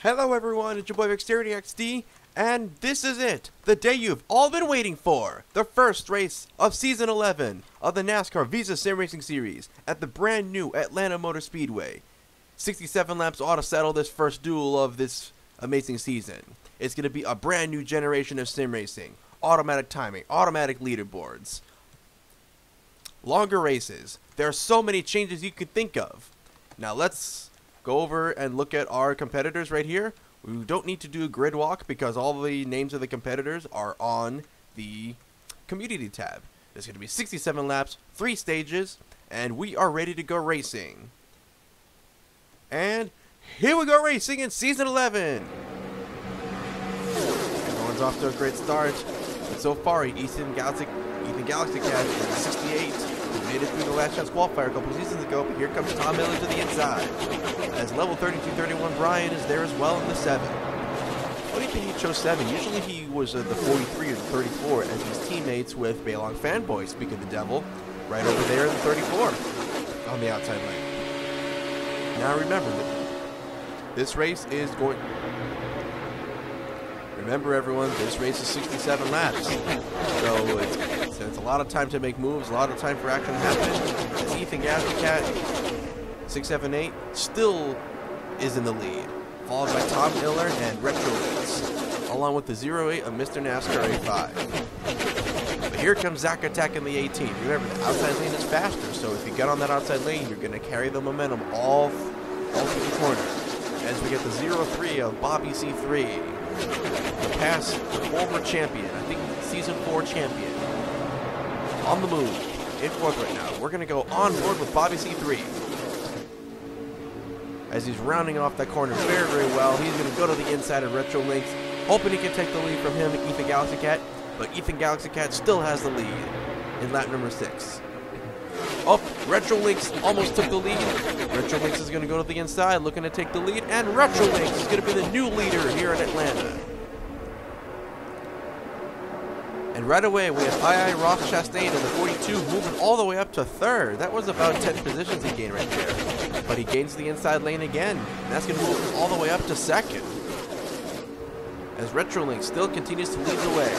Hello everyone, it's your boy Vixxterity XD, and this is it, the day you've all been waiting for, the first race of Season 11 of the NASCAR Visa Sim Racing Series at the brand new Atlanta Motor Speedway. 67 laps ought to settle this first duel of this amazing season. It's going to be a brand new generation of sim racing, automatic timing, automatic leaderboards, longer races. There are so many changes you could think of. Now let's go over and look at our competitors right here. We don't need to do a grid walk because all the names of the competitors are on the community tab. There's going to be 67 laps, 3 stages, and we are ready to go racing. And here we go racing in Season 11. Everyone's off to a great start. But so far, Ethan Galaxy Cat is 68. He made it through the last chance qualifier a couple seasons ago, but here comes Tom Miller to the inside. As level 3231 Brian is there as well in the 7. Funny thing he chose 7. Usually he was the 43 or the 34 as he's teammates with Baylong Fanboy, speak of the devil, right over there in the 34 on the outside lane. Now remember, this race is going... Remember everyone, this race is 67 laps. So it's a lot of time to make moves, a lot of time for action to happen. As Ethan Cat 678 still is in the lead, followed by Tom Miller and Retro Leaks, along with the 08 of Mr. NASCAR A5. But here comes Zach Attack in the 18. Remember, the outside lane is faster, so if you get on that outside lane, you're going to carry the momentum all through the corner. As we get the 03 of Bobby C3, the past former champion, I think Season 4 champion, on the move, in 4th right now. We're going to go on board with Bobby C3. As he's rounding off that corner very, very well. He's going to go to the inside of Retro Links, hoping he can take the lead from him, Ethan Galaxy Cat. But Ethan Galaxy Cat still has the lead in lap number 6. Oh, Retro Links almost took the lead. Retro Links is going to go to the inside, looking to take the lead. And Retro Links is going to be the new leader here in Atlanta. And right away, we have Ross Chastain in the 42 moving all the way up to 3rd. That was about 10 positions he gained right there. But he gains the inside lane again. And that's going to move him all the way up to 2nd. As Retro Link still continues to lead the way.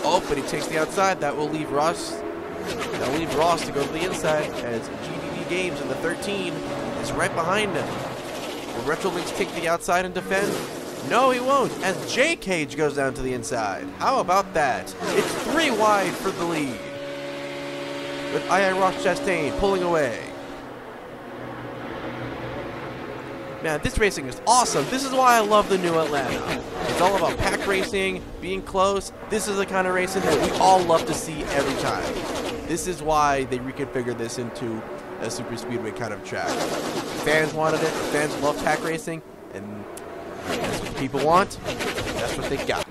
Oh, but he takes the outside. That will leave Ross to go to the inside. As GDD Games in the 13 is right behind him. Will Retro Links take the outside and defend? No, he won't, as J Cage goes down to the inside. How about that? It's 3 wide for the lead, with Ross Chastain pulling away. Man, this racing is awesome. This is why I love the new Atlanta. It's all about pack racing, being close. This is the kind of racing that we all love to see every time. This is why they reconfigured this into a super speedway kind of track. Fans wanted it. Fans love pack racing, and that's what people want. That's what they got.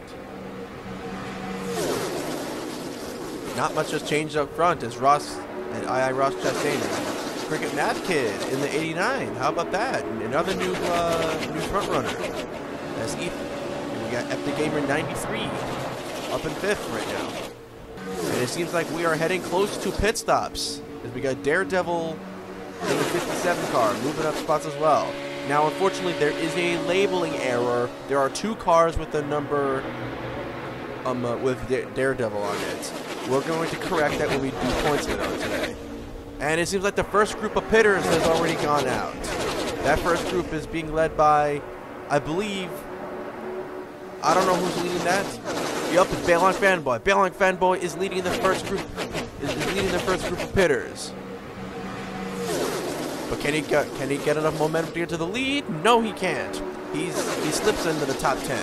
Not much has changed up front as Ross and Ross Chastain. Cricket Math Kid in the 89. How about that? Another new front runner. That's Ethan. And we got Epic Gamer 93 up in 5th right now. And it seems like we are heading close to pit stops as we got Daredevil in the 57 car moving up spots as well. Now, unfortunately, there is a labeling error. There are 2 cars with the number with Daredevil on it. We're going to correct that when we do points video today. And it seems like the first group of pitters has already gone out. That first group is being led by, I believe, I don't know who's leading that. Yup, it's Baylong Fanboy. Baylong Fanboy is leading the first group. Is leading the first group of pitters. But can he get enough momentum to get to the lead? No, he can't. He slips into the top 10.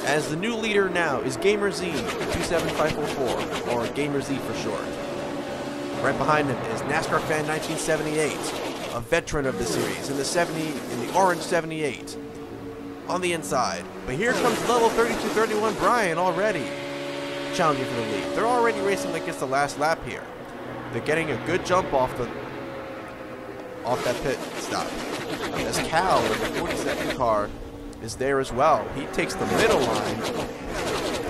As the new leader now is Gamer Z 27544, or Gamer Z for short. Right behind him is NASCAR Fan 1978, a veteran of the series in the orange 78 on the inside. But here comes level 3231 Brian already challenging for the lead. They're already racing like it's the last lap here. They're getting a good jump off that pit stop. As Cal in the 42nd car is there as well. He takes the middle line.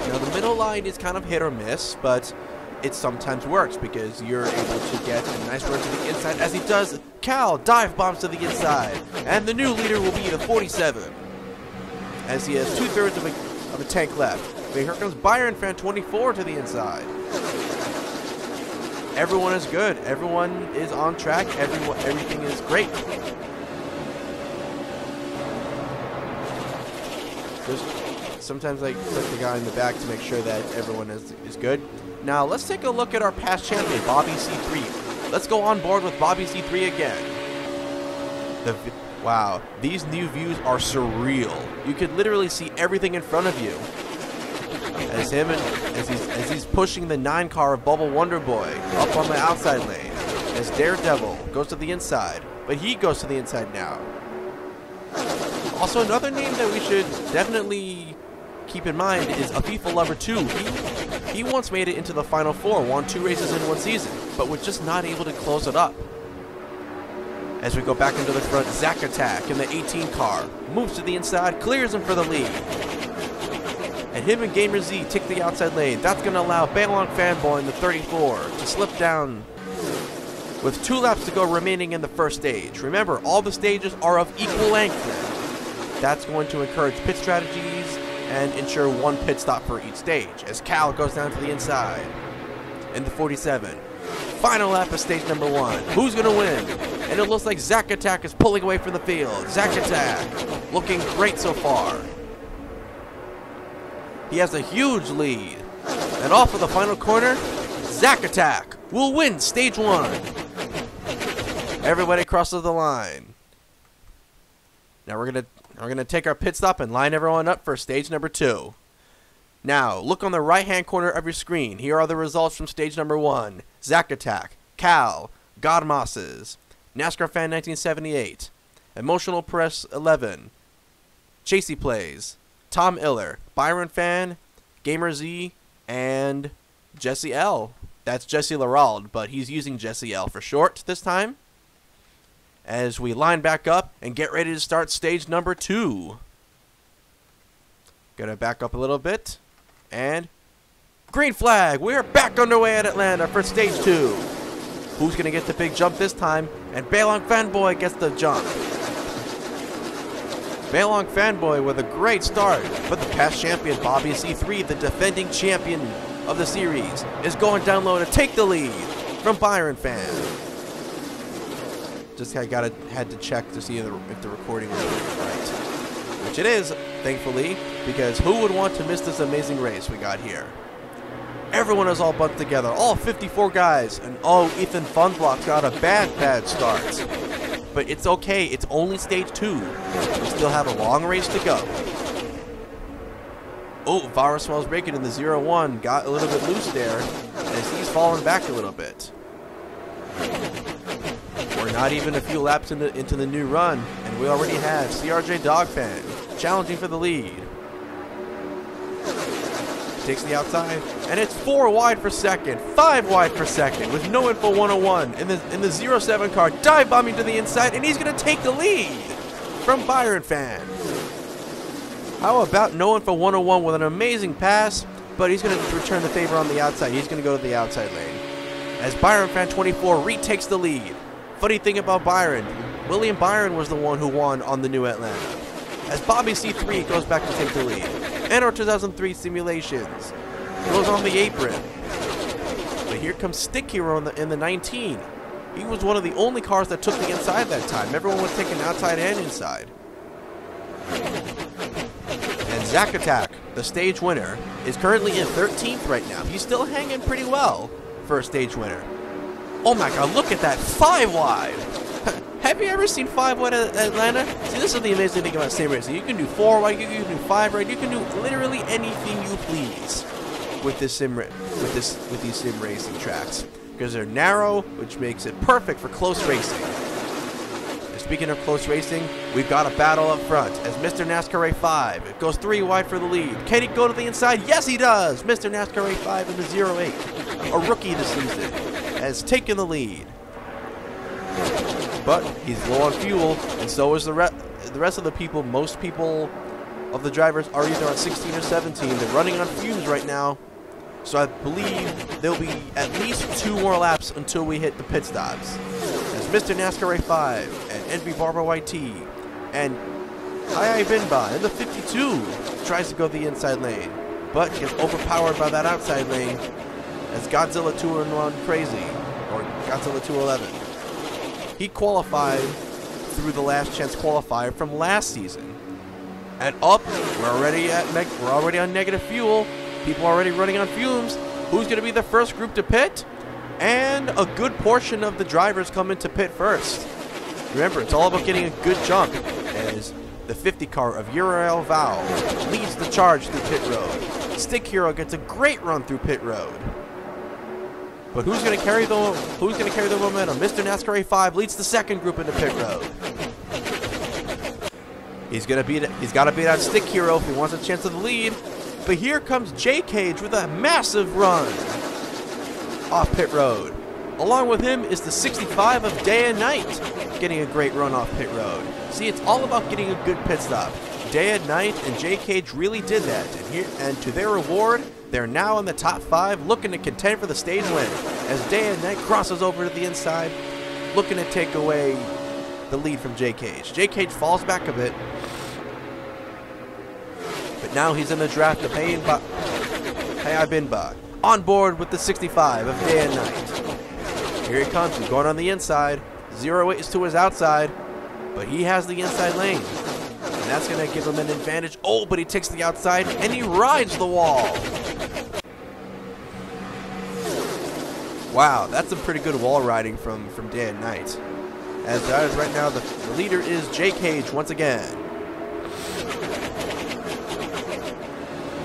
Now the middle line is kind of hit or miss, but it sometimes works because you're able to get a nice run to the inside as he does. Cal dive bombs to the inside, and the new leader will be the 47. as he has 2/3 of a tank left. But here comes Byron Fan 24 to the inside. Everyone is good. Everyone is on track. Everything is great. Sometimes I click the guy in the back to make sure that everyone is good. Now let's take a look at our past champion, Bobby C3. Let's go on board with Bobby C3 again. Wow, these new views are surreal. You could literally see everything in front of you. As he's pushing the 9 car of Bubble Wonder Boy up on the outside lane. As Daredevil goes to the inside, but he goes to the inside now. Also, another name that we should definitely keep in mind is A FIFA Lover 2. He once made it into the Final Four, won 2 races in 1 season, but was just not able to close it up. As we go back into the front, Zack Attack in the 18 car moves to the inside, clears him for the lead. And him and Gamer Z take the outside lane. That's going to allow Baylong Fanboy in the 34 to slip down with 2 laps to go remaining in the first stage. Remember, all the stages are of equal length now. That's going to encourage pit strategies and ensure 1 pit stop for each stage. As Cal goes down to the inside in the 47. Final lap of stage number 1. Who's going to win? And it looks like Zack Attack is pulling away from the field. Zack Attack looking great so far. He has a huge lead. And off of the final corner, Zack Attack will win stage 1. Everybody crosses the line. Now we're gonna take our pit stop and line everyone up for stage number 2. Now, look on the right-hand corner of your screen. Here are the results from stage number 1. Zack Attack, Cal, Godmosses, NASCAR Fan 1978, Emotional Press 11, Chasey Plays, Tom Iller, Byron Fan, Gamer Z, and Jesse L. That's Jesse Larald, but he's using Jesse L for short this time. As we line back up and get ready to start stage number 2. Gonna back up a little bit. And green flag! We're back underway at Atlanta for stage 2. Who's gonna get the big jump this time? And Baylong Fanboy gets the jump. Baylong Fanboy with a great start, but the past champion Bobby C3, the defending champion of the series, is going down low to take the lead from Byron Fan. Just had to check to see if the recording was right, which it is, thankfully, because who would want to miss this amazing race we got here? Everyone is all bunched together, all 54 guys, and oh, Ethan Funblock got a bad start. But it's okay, it's only stage 2. We still have a long race to go. Oh, Varuswell's breaking in the 0-1, got a little bit loose there, as he's falling back a little bit. We're not even a few laps into the new run, and we already have CRJ Dogfan challenging for the lead. Takes the outside, and it's 4 wide for second, 5 wide for second, with No Info 101 in the 07 car, dive bombing to the inside, and he's going to take the lead from Byron Fan. How about No Info 101 with an amazing pass, but he's going to return the favor on the outside. He's going to go to the outside lane. As Byron Fan 24 retakes the lead. Funny thing about Byron, William Byron was the one who won on the new Atlanta. As Bobby C3 goes back to take the lead. And our 2003 simulations goes on the apron. But here comes Stick Hero in the 19. He was one of the only cars that took the inside that time. Everyone was taking outside and inside. And Zack Attack, the stage winner, is currently in 13th right now. He's still hanging pretty well for a stage winner. Oh my god, look at that, 5 wide. Have you ever seen 5 wide at Atlanta? See, this is the amazing thing about sim racing. You can do 4 wide, you can do 5 wide, you can do literally anything you please with these sim racing tracks, because they're narrow, which makes it perfect for close racing. And speaking of close racing, we've got a battle up front as Mr. NASCAR A5 it goes 3 wide for the lead. Can he go to the inside? Yes, he does. Mr. NASCAR A5 in the 08, a rookie this season, has taken the lead. But he's low on fuel, and so is the rest of the people. Most people of the drivers are either on 16 or 17. They're running on fumes right now. So I believe there'll be at least 2 more laps until we hit the pit stops. As Mr. NASCAR A5 and Envy Barber YT and Binba in the 52 tries to go the inside lane, but gets overpowered by that outside lane as Godzilla 2-in-1 Crazy, or Godzilla 211. He qualified through the last chance qualifier from last season. And up, we're already on negative fuel. People are already running on fumes. Who's going to be the first group to pit? And a good portion of the drivers come into pit first. Remember, it's all about getting a good jump, as the 50 car of Uriel Val leads the charge through pit road. Stick Hero gets a great run through pit road. But who's going to carry the momentum? Mr. NASCAR A5 leads the second group into pit road. He's got to beat out Stick Hero if he wants a chance of the lead. But here comes J Cage with a massive run off pit road. Along with him is the 65 of Day and Night, getting a great run off pit road. See, it's all about getting a good pit stop. Day and Night and J Cage really did that, and to their reward, they're now in the top 5, looking to contend for the stage win. As Day and Night crosses over to the inside, looking to take away the lead from J Cage. J Cage falls back a bit, but now he's in the draft of Hey Binba, on board with the 65 of Day and Night. Here he comes, he's going on the inside. 08 is to his outside, but he has the inside lane. And that's going to give him an advantage. Oh, but he takes the outside, and he rides the wall. Wow, that's some pretty good wall riding from Day and Night. As right now, the leader is J Cage once again.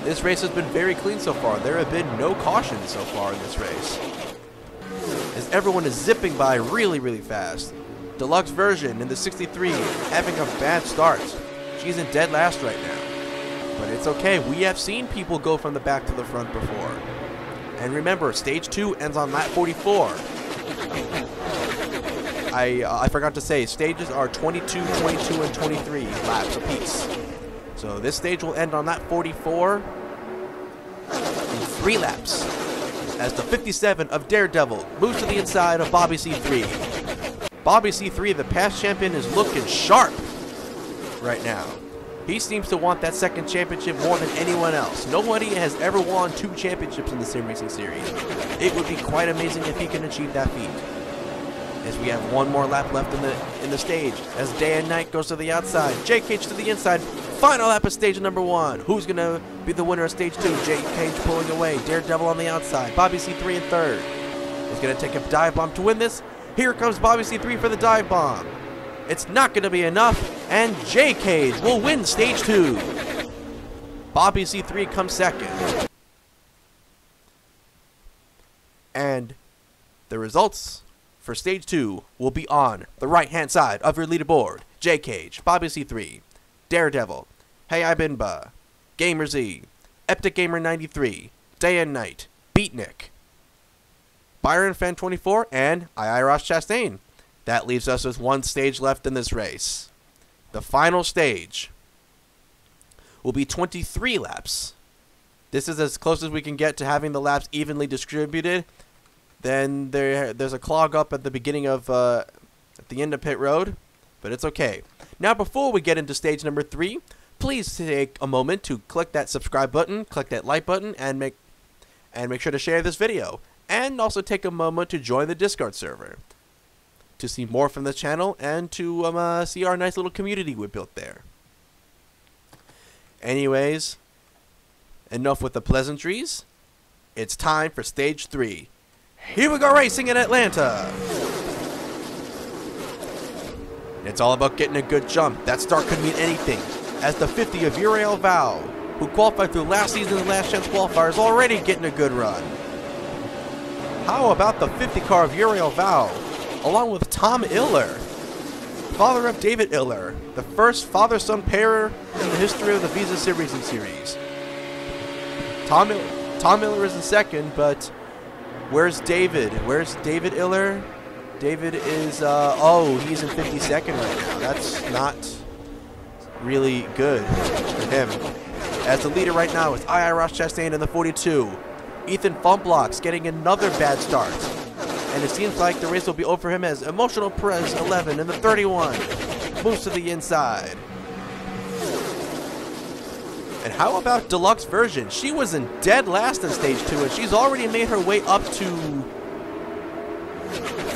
This race has been very clean so far. There have been no cautions so far in this race, as everyone is zipping by really, really fast. Deluxe version in the 63 having a bad start. She's in dead last right now. But it's okay. We have seen people go from the back to the front before. And remember, stage 2 ends on lap 44. I forgot to say, stages are 22, 22, and 23 laps apiece. So this stage will end on lap 44 in 3 laps, as the 57 of Daredevil moves to the inside of Bobby C3. Bobby C3, the past champion, is looking sharp right now. He seems to want that second championship more than anyone else. Nobody has ever won 2 championships in the Sim Racing Series. It would be quite amazing if he can achieve that feat. As we have one more lap left in the stage, as Day and Night goes to the outside, J Cage to the inside. Final lap of stage number 1. Who's going to be the winner of stage 2? J Cage pulling away. Daredevil on the outside. Bobby C3 in third. He's going to take a dive bomb to win this. Here comes Bobby C3 for the dive bomb. It's not going to be enough, and J Cage will win stage 2. Bobby C3 comes second. And the results for stage 2 will be on the right-hand side of your leaderboard. J Cage, Bobby C3, Daredevil, Hey Binba, Gamer Z, Eptic Gamer 93, Day and Night, Beatnik, Byron Fan 24, and Ross Chastain. That leaves us with 1 stage left in this race. The final stage will be 23 laps. This is as close as we can get to having the laps evenly distributed. Then there's a clog up at the beginning of at the end of pit road, but it's okay. Now, before we get into stage number 3, please take a moment to click that subscribe button, click that like button, and make sure to share this video. And also take a moment to join the Discord server to see more from the channel and to see our nice little community we built there. Anyways, enough with the pleasantries. It's time for stage 3. Here we go racing in Atlanta. It's all about getting a good jump. That start could mean anything, as the 50 of Uriel Val, who qualified through last season's last chance qualifier, is already getting a good run. How about the 50 car of Uriel Val, along with Tom Iller, father of David Iller, the first father-son pair in the history of the Visa Sim Racing Series. Tom Iller is in second, but where's David? Where's David Iller? David is, oh, he's in 52nd right now. That's not really good for him. As the leader right now is Ross Chastain in the 42. Ethan Funblocks getting another bad start. And it seems like the race will be over for him as Emotional Perez 11 in the 31 moves to the inside. And how about deluxe version? She was in dead last in stage 2, and she's already made her way up to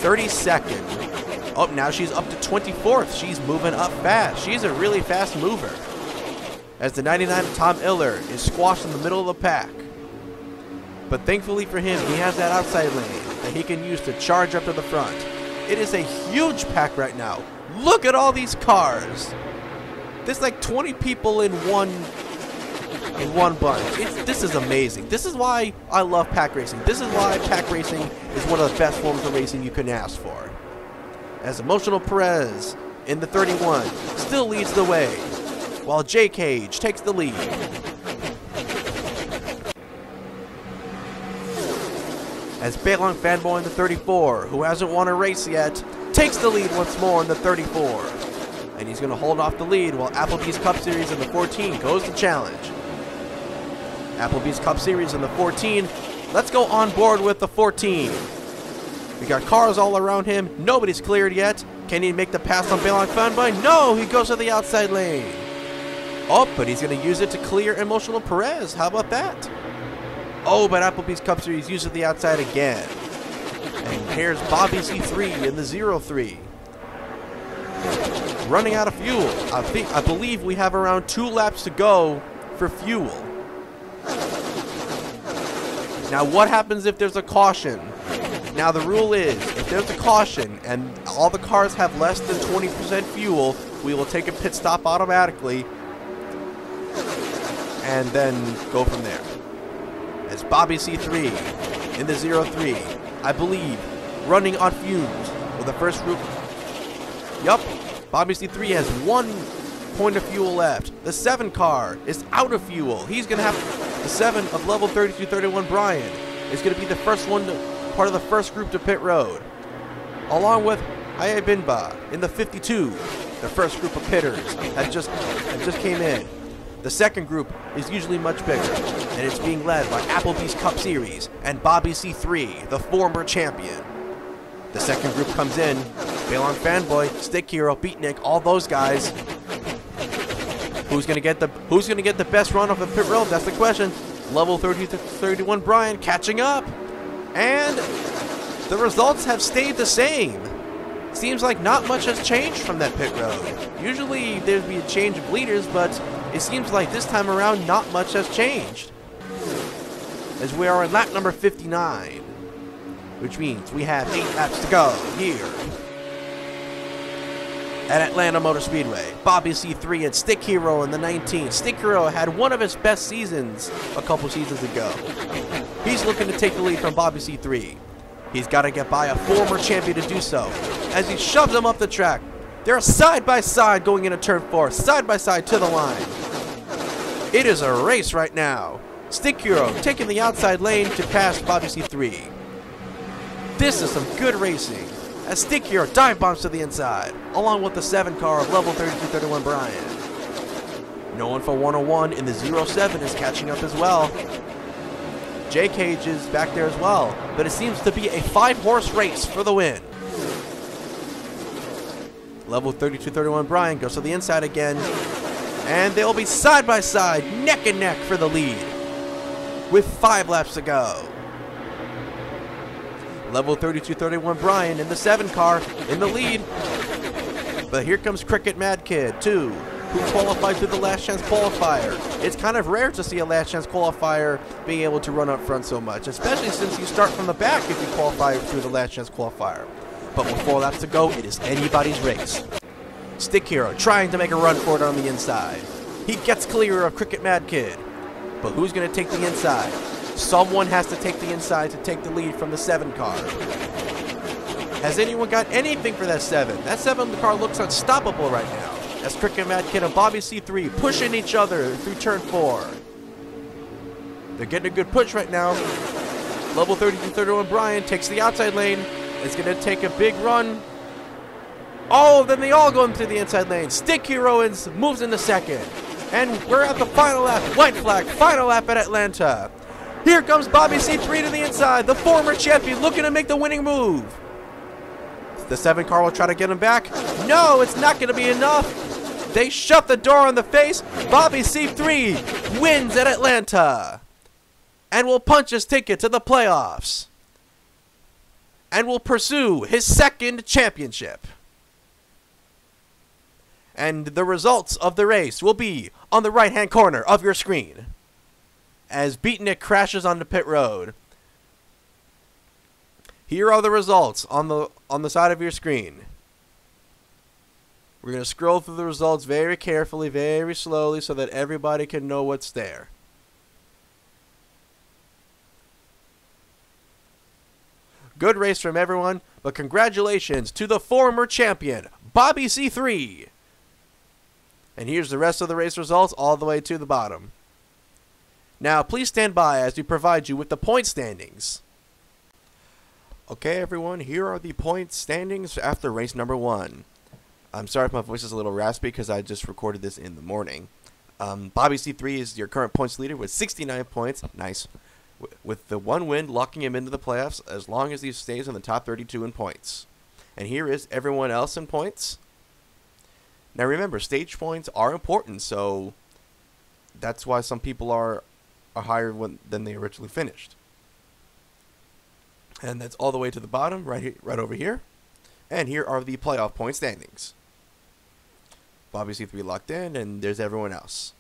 32nd. Oh, now she's up to 24th. She's moving up fast. She's a really fast mover. As the 99 Tom Iller is squashed in the middle of the pack. But thankfully for him, he has that outside lane that he can use to charge up to the front. It is a huge pack right now. Look at all these cars. There's like 20 people in one bunch. This is amazing. This is why I love pack racing. This is why pack racing is one of the best forms of racing you can ask for. As Emotional Perez in the 31 still leads the way, while J. Cage takes the lead. As Baylon Fanboy in the 34, who hasn't won a race yet, takes the lead once more in the 34. And he's going to hold off the lead while Applebee's Cup Series in the 14 goes to challenge. Applebee's Cup Series in the 14. Let's go on board with the 14. We got cars all around him. Nobody's cleared yet. Can he make the pass on Baylon Fanboy? No, he goes to the outside lane. Oh, but he's going to use it to clear Emotional Perez. How about that? Oh, but Applebee's Cup Series uses the outside again. And here's Bobby C3 in the 03. Running out of fuel. I believe we have around 2 laps to go for fuel. Now, what happens if there's a caution? Now, the rule is, if there's a caution and all the cars have less than 20% fuel, we will take a pit stop automatically and then go from there. As Bobby C3 in the 03, I believe, running on fumes with the first group. Yup, Bobby C3 has 1 point of fuel left. The 7 car is out of fuel. He's going to have the 7 of level 3231 Brian is going to be the first one part of the first group to pit road. Along with Ayabinba in the 52, the first group of pitters that just came in. The second group is usually much bigger, and it's being led by Applebee's Cup Series and Bobby C3, the former champion. The second group comes in, Baylon Fanboy, Stick Hero, Beatnik, all those guys. Who's gonna get the best run off the pit road? That's the question. Level 30-31 Brian catching up, and the results have stayed the same. Seems like not much has changed from that pit road. Usually there'd be a change of leaders, but it seems like this time around not much has changed. As we are in lap number 59, which means we have 8 laps to go here at Atlanta Motor Speedway. Bobby C3 and Stick Hero in the 19. Stick Hero had one of his best seasons a couple seasons ago. He's looking to take the lead from Bobby C3. He's got to get by a former champion to do so. As he shoves him up the track, they're side by side going into turn 4, side by side to the line. It is a race right now. Stick Hero taking the outside lane to pass Bobby C3. This is some good racing. As Stick Hero dive bombs to the inside, along with the 7 car of level 3231 Brian. No one for 101 in the 07 is catching up as well. J. Cage is back there as well, but it seems to be a 5-horse race for the win. Level 3231 Brian goes to the inside again, and they'll be side by side, neck and neck for the lead, with 5 laps to go. Level 3231 Brian in the 7 car in the lead, but here comes Cricket Mad Kid 2, who qualified through the last chance qualifier. It's kind of rare to see a last chance qualifier being able to run up front so much, especially since you start from the back if you qualify through the last chance qualifier. But with 4 laps to go, it is anybody's race. Stick Hero trying to make a run for it on the inside. He gets clear of Cricket Mad Kid, but who's going to take the inside? Someone has to take the inside to take the lead from the 7 car. Has anyone got anything for that 7? That 7 car looks unstoppable right now. As Cricket Mad Kid and Bobby C3 pushing each other through turn 4. They're getting a good push right now. Level 3231 Brian takes the outside lane. It's going to take a big run. Oh, then they all go into the inside lane. Stick Hero moves into second. And we're at the final lap. White flag, final lap at Atlanta. Here comes Bobby C3 to the inside. The former champion looking to make the winning move. The 7 car will try to get him back. No, it's not going to be enough. They shut the door on the face. Bobby C3 wins at Atlanta and will punch his ticket to the playoffs and will pursue his second championship. And the results of the race will be on the right-hand corner of your screen as Beatnik crashes onto pit road. Here are the results on the side of your screen. We're going to scroll through the results very carefully, very slowly, so that everybody can know what's there. Good race from everyone, but congratulations to the former champion, Bobby C3. And here's the rest of the race results all the way to the bottom. Now, please stand by as we provide you with the point standings. Okay, everyone, here are the point standings after race number 1. I'm sorry if my voice is a little raspy because I just recorded this in the morning. Bobby C3 is your current points leader with 69 points. Nice. With the one win locking him into the playoffs as long as he stays in the top 32 in points. And here is everyone else in points. Now remember, stage points are important, so that's why some people are higher than they originally finished. And that's all the way to the bottom, right over here. And here are the playoff point standings. Bobby C3 locked in, and there's everyone else.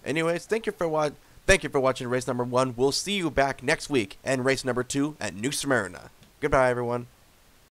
Anyways, thank you for watching race number 1. We'll see you back next week and race number 2 at New Smyrna. Goodbye, everyone.